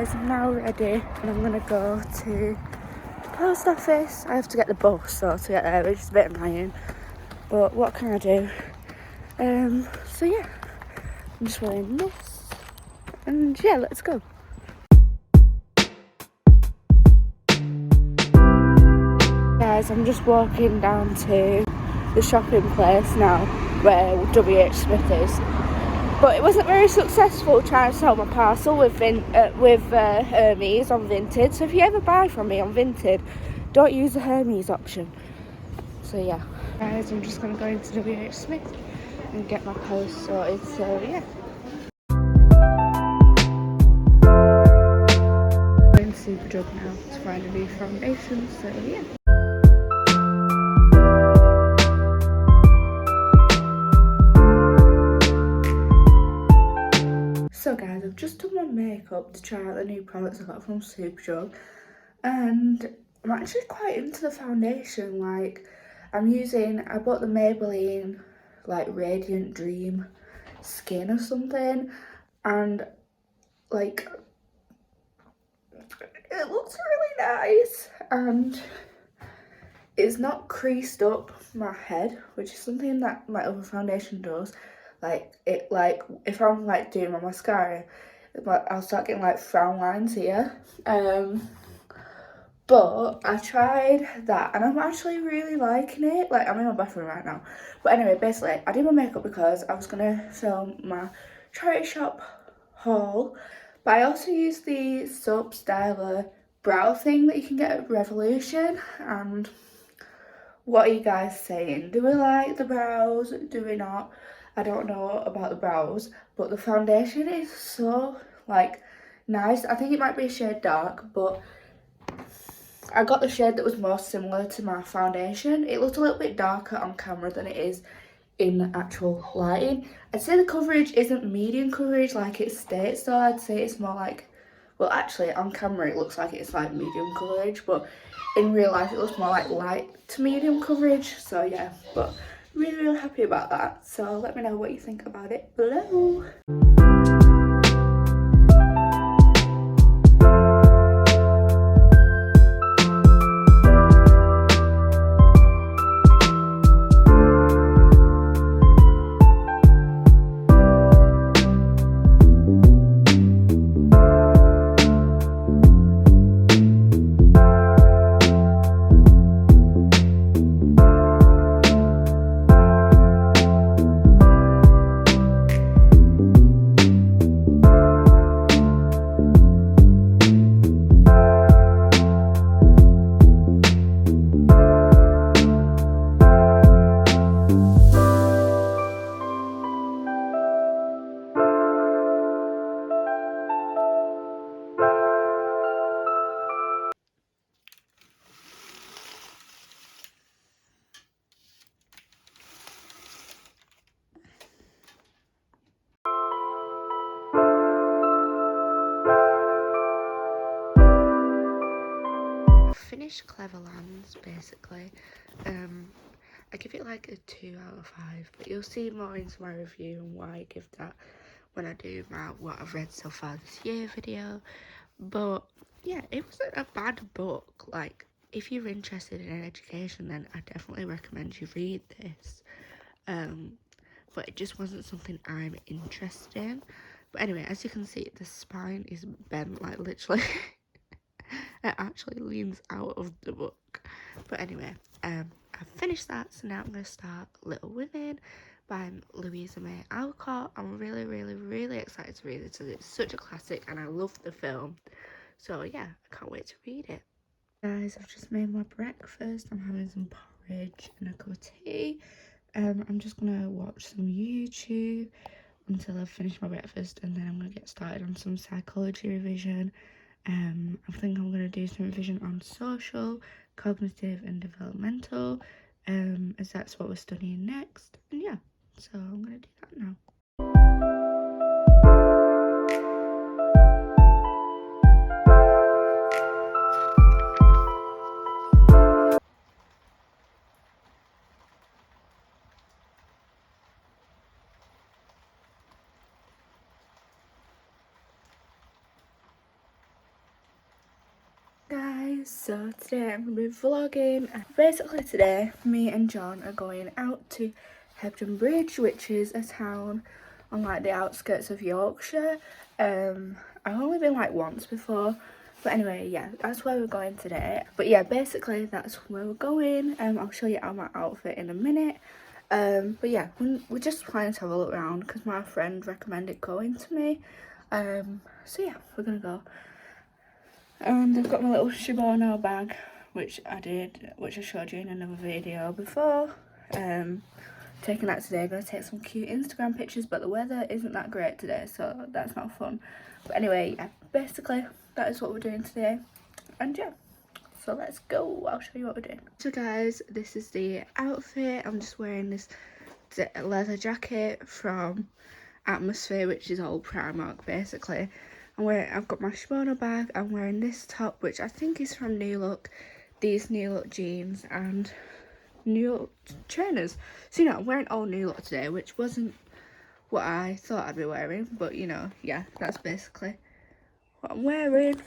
guys, I'm now ready and I'm gonna go to the post office. I have to get the bus so to get there, which is a bit annoying, but what can I do? So yeah, I'm just wearing this and yeah, let's go. Guys, I'm just walking down to the shopping place now where WH Smith is. But it wasn't very successful trying to sell my parcel with Hermes on Vinted. So if you ever buy from me on Vinted, don't use the Hermes option. So yeah. Guys, I'm just going to go into WH Smith and get my post sorted. So yeah. I'm going to Superdrug now to find a new foundation. So yeah. So guys, I've just done my makeup to try out the new products I got from Superdrug, and I'm actually quite into the foundation. Like, I bought the Maybelline like Radiant Dream Skin or something, and like it looks really nice and it's not creased up my head, which is something that my other foundation does. Like if I'm like doing my mascara, I'll start getting like frown lines here. But I tried that and I'm actually really liking it. Like, I'm in my bathroom right now. But anyway, basically I did my makeup because I was gonna film my charity shop haul. But I also used the soap styler brow thing that you can get at Revolution. And what are you guys saying? Do we like the brows? Do we not? I don't know about the brows, but the foundation is so like nice. I think it might be a shade dark, but I got the shade that was more similar to my foundation. It looked a little bit darker on camera than it is in actual lighting. I'd say the coverage isn't medium coverage like it states though. I'd say it's more like, well actually on camera it looks like it's like medium coverage, but in real life it looks more like light to medium coverage. So yeah, but really happy about that. So let me know what you think about it below. Finished Cleverlands basically. I give it like a 2 out of 5, but you'll see more into my review and why I give that when I do my what I've read so far this year video. But yeah, it wasn't a bad book. Like, if you're interested in education, then I definitely recommend you read this. But it just wasn't something I'm interested in. But anyway, as you can see, the spine is bent, like literally. It actually leans out of the book. But anyway, I've finished that, so now I'm going to start Little Women by Louisa May Alcott. I'm really excited to read it. It's such a classic and I love the film. So yeah, I can't wait to read it. Guys, I've just made my breakfast. I'm having some porridge and a cup of tea. I'm just going to watch some YouTube until I've finished my breakfast, and then I'm going to get started on some psychology revision. I think I'm going to do some revision on social, cognitive and developmental, as that's what we're studying next. And yeah, so I'm going to do that now. So today I'm going to be vlogging. Basically today me and John are going out to Hebden Bridge, which is a town on like the outskirts of Yorkshire. I've only been like once before, but anyway, yeah, that's where we're going today. But yeah, basically that's where we're going. I'll show you my outfit in a minute. But yeah, we're just planning to have a look around because my friend recommended going to me. So yeah, we're gonna go. And I've got my little Shibono bag, which I showed you in another video before. Taking that today, gonna take some cute Instagram pictures, but the weather isn't that great today, so that's not fun. But anyway, yeah, basically that is what we're doing today, and yeah, so let's go. I'll show you what we're doing. So guys, this is the outfit. I'm just wearing this leather jacket from Atmosphere, which is all Primark basically. I've got my Shibono bag. I'm wearing this top, which I think is from New Look, these New Look jeans and New Look trainers. So you know, I'm wearing all New Look today, which wasn't what I thought I'd be wearing, but you know, yeah, that's basically what I'm wearing.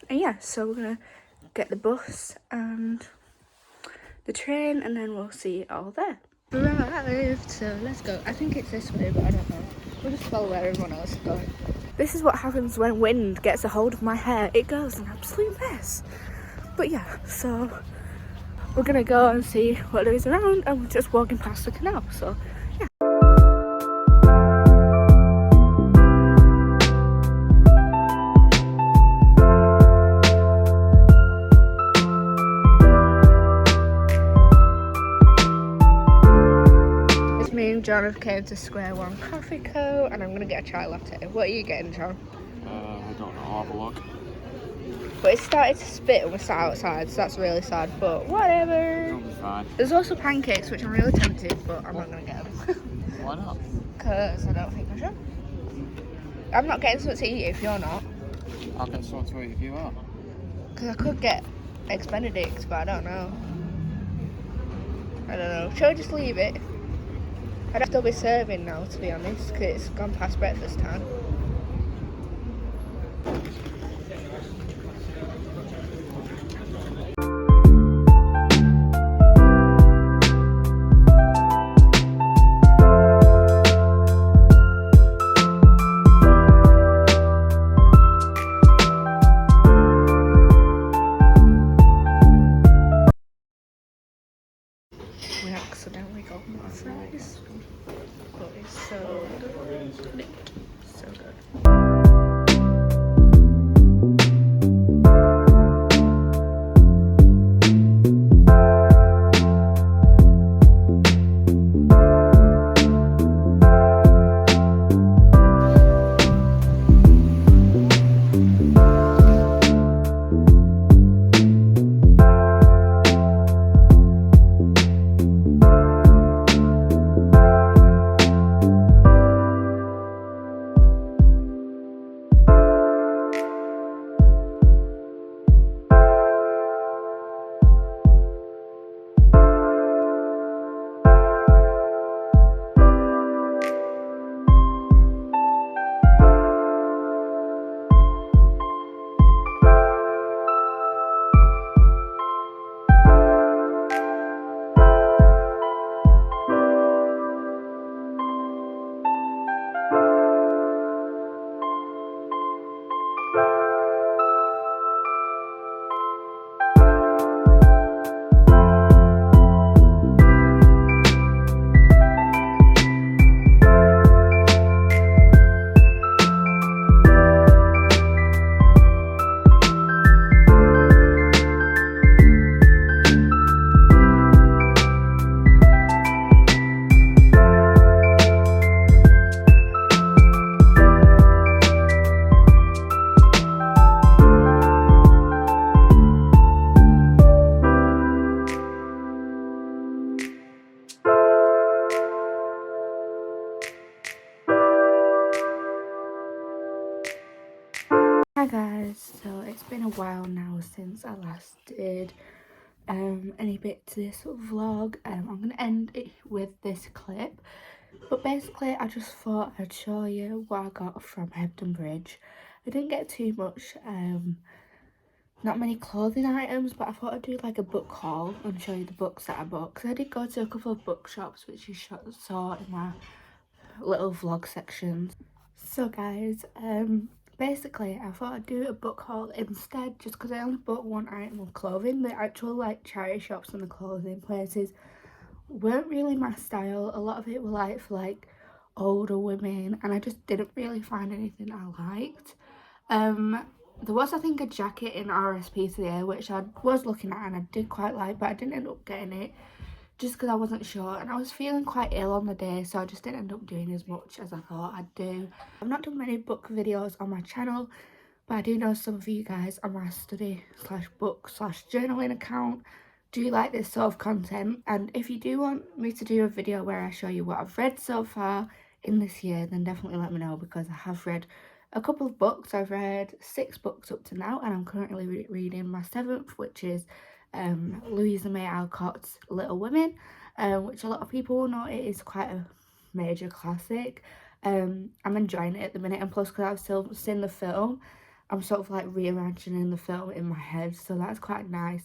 And yeah, so we're gonna get the bus and the train, and then we'll see it all there. Arrived, so let's go. I think it's this way, but I don't know. We'll just follow where everyone else is going. This is what happens when wind gets a hold of my hair. It goes an absolute mess. But yeah, so we're gonna go and see what there is around, and we're just walking past the canal, so yeah. It's me and John have came to Square One Coffee Co, and I'm gonna get a chai latte. What are you getting, John? I don't know, I'll have a look. But it started to spit when we sat outside, so that's really sad, but whatever. It'll be fine. There's also pancakes, which I'm really tempted, but I'm not going to get them. Why not? Because I don't think I should. I'm not getting something to eat if you're not. I'll get something to eat if you are. Because I could get Eggs Benedicts, but I don't know. I don't know. Shall we just leave it? I'd have to be serving now, to be honest, because it's gone past breakfast time. We accidentally got more fries, but it's so good. So good. Hi guys, so it's been a while now since I last did any bit to this vlog. I'm going to end it with this clip, but basically I just thought I'd show you what I got from Hebden Bridge. I didn't get too much not many clothing items, but I thought I'd do like a book haul and show you the books that I bought, because I did go to a couple of bookshops which you saw in my little vlog sections. So guys, basically I thought I'd do a book haul instead, just because I only bought one item of clothing. The actual like charity shops and the clothing places weren't really my style. A lot of it were like for like older women, and I just didn't really find anything I liked. There was, I think, a jacket in RSPCA which I was looking at and I did quite like, but I didn't end up getting it just because I wasn't sure, and I was feeling quite ill on the day, so I just didn't end up doing as much as I thought I'd do. I've not done many book videos on my channel, but I do know some of you guys on my study slash book slash journaling account do like this sort of content, and if you do want me to do a video where I show you what I've read so far in this year, then definitely let me know, because I have read a couple of books. I've read 6 books up to now, and I'm currently reading my 7th, which is Louisa May Alcott's Little Women, which a lot of people will know it is quite a major classic. I'm enjoying it at the minute, and plus because I've still seen the film, I'm sort of like reimagining the film in my head, so that's quite nice.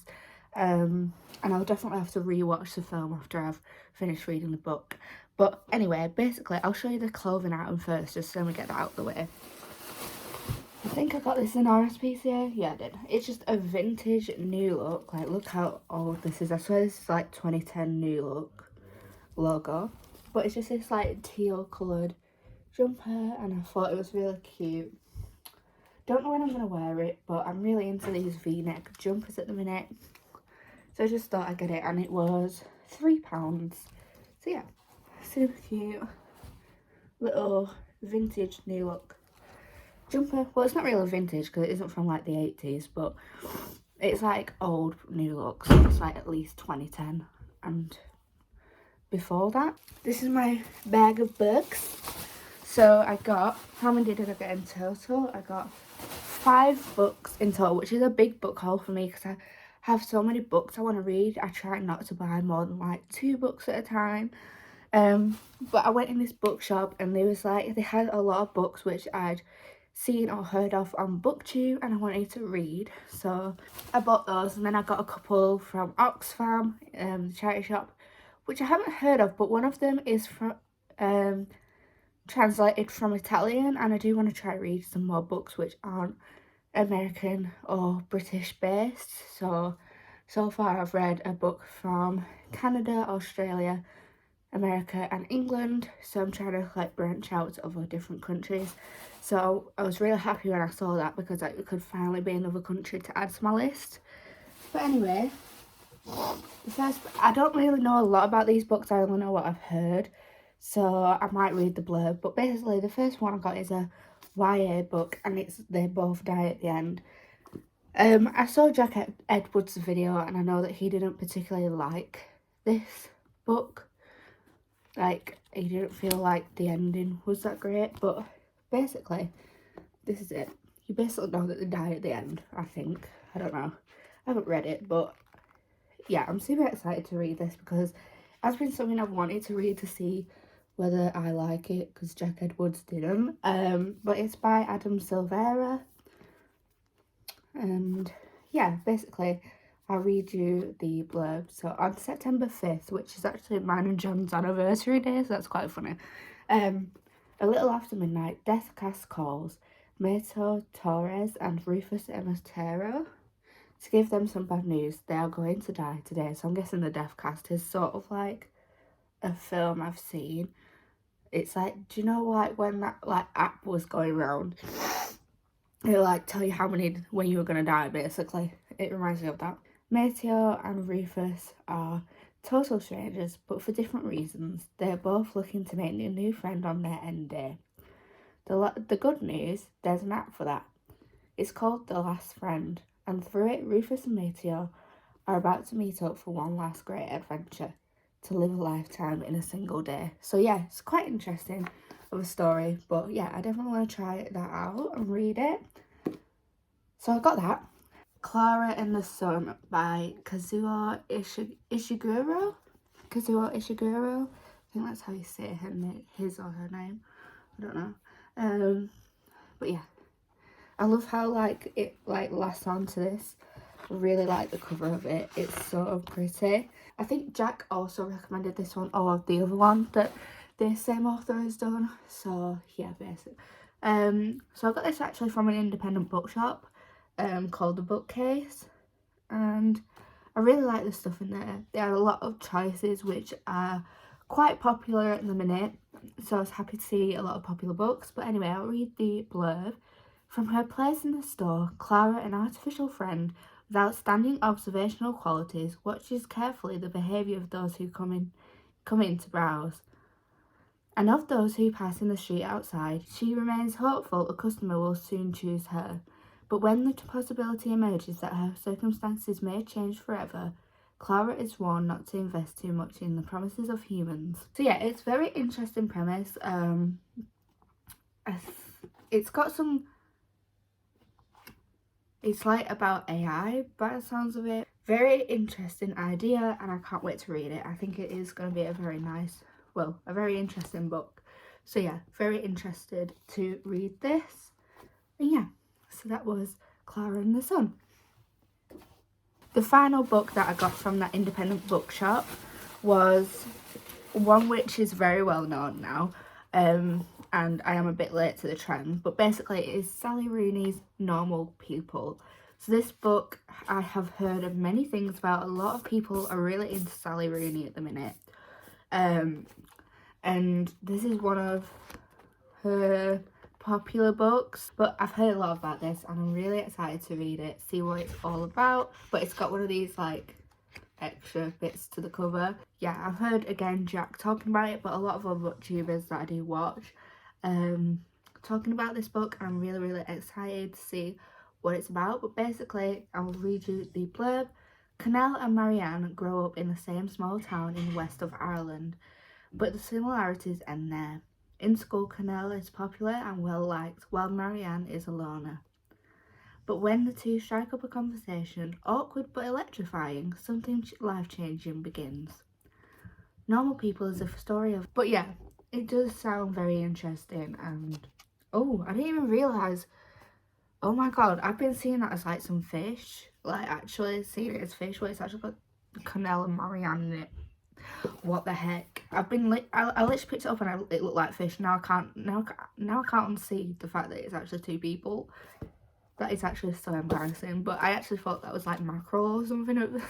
And I'll definitely have to rewatch the film after I've finished reading the book. But anyway, basically I'll show you the clothing item first, just so we get that out of the way. I think I got this in RSPCA. Yeah, I did. It's just a vintage New Look. Like, look how old this is. I swear this is like 2010 New Look logo. But it's just this like teal coloured jumper, and I thought it was really cute. Don't know when I'm going to wear it, but I'm really into these V-neck jumpers at the minute. So I just thought I'd get it, and it was £3. So yeah, super cute. Little vintage New Look jumper. Well, it's not really vintage because it isn't from like the 80s, but it's like old New Look, so it's like at least 2010 and before that. This is my bag of books. So I got, how many did I get in total? I got 5 books in total, which is a big book haul for me because I have so many books I want to read. I try not to buy more than like 2 books at a time. But I went in this bookshop, and they had a lot of books which I'd seen or heard of on BookTube and I wanted to read, so I bought those. And then I got a couple from Oxfam, the charity shop, which I haven't heard of, but one of them is from translated from Italian, and I do want to try read some more books which aren't American or British based. So far I've read a book from Canada, Australia, America and England, so I'm trying to like branch out to other different countries. So I was really happy when I saw that, because it could finally be another country to add to my list. But anyway, I don't really know a lot about these books. I only know what I've heard, so I might read the blurb. But basically the first one I got is a YA book, and They Both Die at the End. I saw Jack Edwards' video, and I know that he didn't particularly like this book. Like, he didn't feel like the ending was that great, but basically, this is it. You basically know that they die at the end, I think. I don't know. I haven't read it, but yeah, I'm super excited to read this, because it has been something I've wanted to read to see whether I like it, because Jack Edwards didn't. But it's by Adam Silvera. And yeah, basically, I'll read you the blurb. So on September 5th, which is actually mine and John's anniversary day, so that's quite funny. A little after midnight, death cast calls Mato Torres and Rufus Ematero to give them some bad news. They are going to die today. So I'm guessing the death cast is sort of like a film I've seen. It's like, do you know like when that like app was going around? It'll like tell you when you were gonna die, basically. It reminds me of that. Mateo and Rufus are total strangers, but for different reasons. They're both looking to make a new friend on their end day. The good news, there's an app for that. It's called The Last Friend, and through it, Rufus and Mateo are about to meet up for one last great adventure, to live a lifetime in a single day. So yeah, it's quite interesting of a story, but yeah, I definitely want to try that out and read it. So I got that. Clara in the Sun by Kazuo Ishiguro. Kazuo Ishiguro. I think that's how you say his or her name. I don't know. But yeah, I love how like it like lasts on to this. I really like the cover of it. It's so pretty. I think Jack also recommended this one or the other one that the same author has done. So yeah, basically. So I got this actually from an independent bookshop called The Bookcase, and I really like the stuff in there. There are a lot of choices which are quite popular at the minute, so I was happy to see a lot of popular books. But anyway, I'll read the blurb. From her place in the store, Clara, an artificial friend with outstanding observational qualities, watches carefully the behaviour of those who come in to browse, and of those who pass in the street outside. She remains hopeful a customer will soon choose her. But when the possibility emerges that her circumstances may change forever, Clara is warned not to invest too much in the promises of humans. So yeah, it's a very interesting premise. It's got some... It's like about AI by the sounds of it. Very interesting idea, and I can't wait to read it. I think it is going to be a very nice, well, a very interesting book. So yeah, very interested to read this. And yeah, so that was Clara and the Sun. The final book that I got from that independent bookshop was one which is very well known now, and I am a bit late to the trend, but basically it is Sally Rooney's Normal People. So this book I have heard of many things about. A lot of people are really into Sally Rooney at the minute, and this is one of her popular books, but I've heard a lot about this and I'm really excited to read it, see what it's all about. But it's got one of these like extra bits to the cover. Yeah, I've heard again Jack talking about it, but a lot of other booktubers that I do watch talking about this book, and I'm really excited to see what it's about. But basically, I'll read you the blurb. Connell and Marianne grow up in the same small town in the west of Ireland, but the similarities end there. In school, Connell is popular and well liked, while Marianne is a loner. But when the two strike up a conversation, awkward but electrifying, something life-changing begins. Normal People is a story of... But yeah, it does sound very interesting, and... Oh, I didn't even realise... Oh my god, I've been seeing that as like some fish. Like actually seeing it as fish, where it's actually got Connell and Marianne in it. What the heck? I literally picked it up and it looked like fish. Now I can't unsee the fact that it's actually two people. That is actually so embarrassing. But I actually thought that was like mackerel or something.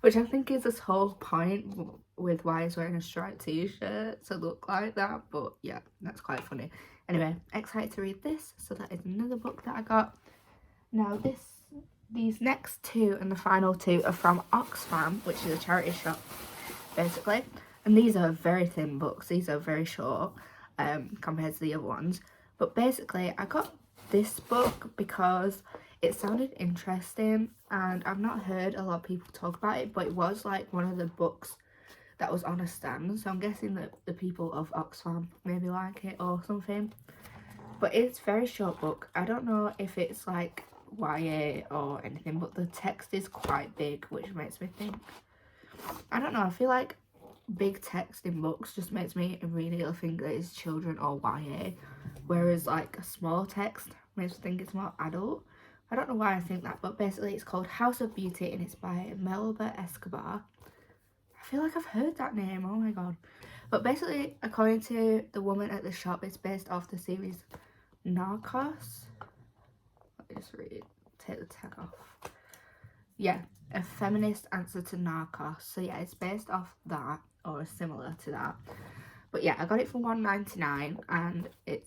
Which I think is this whole point with why he's wearing a striped t-shirt to look like that. But yeah, that's quite funny. Anyway, excited to read this. So that is another book that I got. Now these next two and the final two are from Oxfam, which is a charity shop basically, and these are very thin books. These are very short compared to the other ones. But basically I got this book because it sounded interesting, and I've not heard a lot of people talk about it, but it was like one of the books that was on a stand, so I'm guessing that the people of Oxfam maybe like it or something. But it's a very short book. I don't know if it's like YA or anything, but the text is quite big, which makes me think, I don't know, I feel like big text in books just makes me immediately think that it's children or YA, whereas like a small text makes me think it's more adult. I don't know why I think that, but basically it's called House of Beauty and it's by Melba Escobar. I feel like I've heard that name, oh my god. But basically, according to the woman at the shop, it's based off the series Narcos. Let me just read, take the tag off. Yeah, a feminist answer to Narcos. So yeah, it's based off that or similar to that. But yeah, I got it for $1.99 and it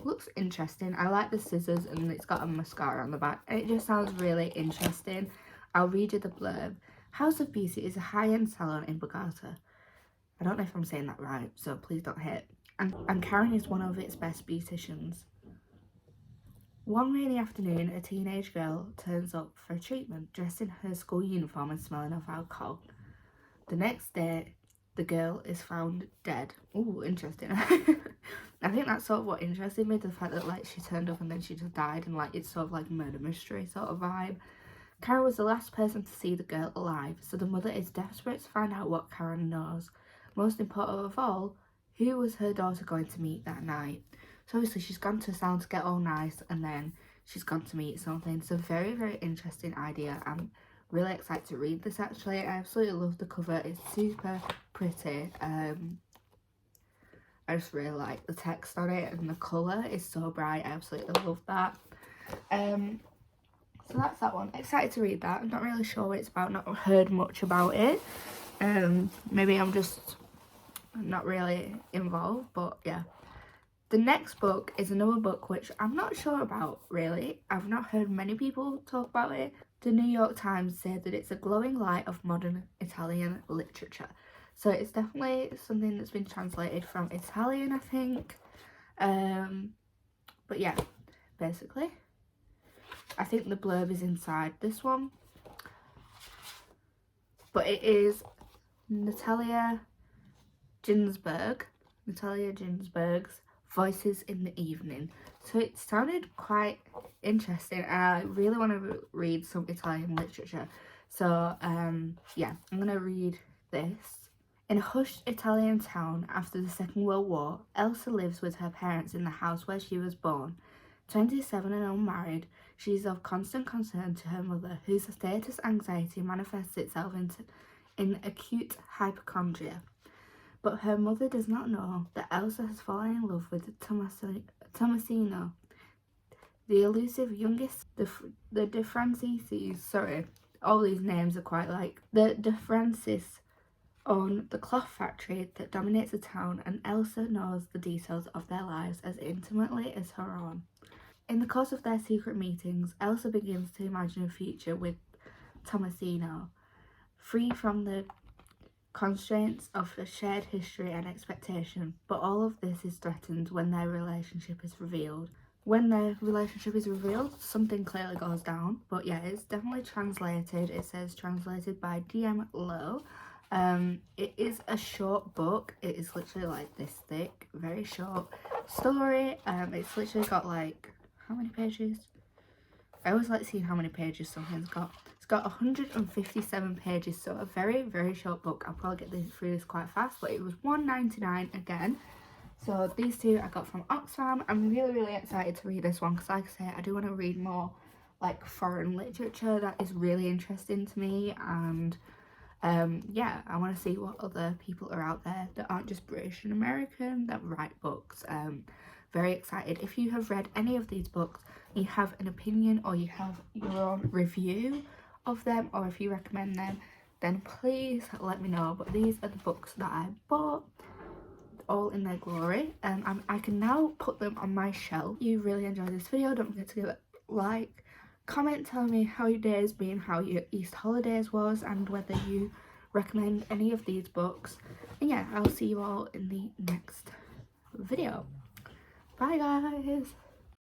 looks interesting. I like the scissors and it's got a mascara on the back and it just sounds really interesting. I'll read you the blurb. House of Beauty is a high-end salon in Bogota. I don't know if I'm saying that right, so please don't hate. And Karen is one of its best beauticians. One rainy afternoon, a teenage girl turns up for a treatment, dressed in her school uniform and smelling of alcohol. The next day, the girl is found dead. Ooh, interesting. I think that's sort of what interested me, the fact that like she turned up and then she just died, and like it's sort of like murder mystery sort of vibe. Karen was the last person to see the girl alive, so the mother is desperate to find out what Karen knows. Most important of all, who was her daughter going to meet that night? So obviously she's gone to Sound to get all nice, and then she's gone to meet something. It's a very, very interesting idea. I'm really excited to read this actually. I absolutely love the cover. It's super pretty. I just really like the text on it, and the colour is so bright. I absolutely love that. So that's that one. Excited to read that. I'm not really sure what it's about, not heard much about it. Maybe I'm just not really involved, but yeah. The next book is another book which I'm not sure about really. I've not heard many people talk about it. The New York Times said that it's a glowing light of modern Italian literature. So it's definitely something that's been translated from Italian, I think. But yeah, basically. I think the blurb is inside this one. But it is Natalia Ginsberg's Voices in the Evening. So it sounded quite interesting, and I really want to read some Italian literature. So yeah, I'm going to read this. In a hushed Italian town after the Second World War, Elsa lives with her parents in the house where she was born. 27 and unmarried, she is of constant concern to her mother, whose status anxiety manifests itself in acute hypochondria. But her mother does not know that Elsa has fallen in love with Tommasino, the elusive youngest, the De Francis, sorry, all these names are quite like, the De Francis own the cloth factory that dominates the town, and Elsa knows the details of their lives as intimately as her own. In the course of their secret meetings, Elsa begins to imagine a future with Tommasino, free from the constraints of a shared history and expectation, but all of this is threatened when their relationship is revealed. When their relationship is revealed, something clearly goes down, but yeah, it's definitely translated. It says translated by VLLO. It is a short book. It is literally like this thick, very short story. It's literally got like, how many pages? I always like seeing how many pages something's got. It's got 157 pages, so a very, very short book. I'll probably get through this quite fast, but it was £1.99 again. So these two I got from Oxfam. I'm really, really excited to read this one because, like I say, I do want to read more like foreign literature that is really interesting to me, and yeah, I want to see what other people are out there that aren't just British and American that write books. Very excited. If you have read any of these books, you have an opinion or you have your own review of them, or if you recommend them, then please let me know. But these are the books that I bought, all in their glory, and I can now put them on my shelf. If you really enjoyed this video, don't forget to give it a like, comment, tell me how your day has been, how your Easter holidays was, and whether you recommend any of these books. And yeah, I'll see you all in the next video. Bye guys.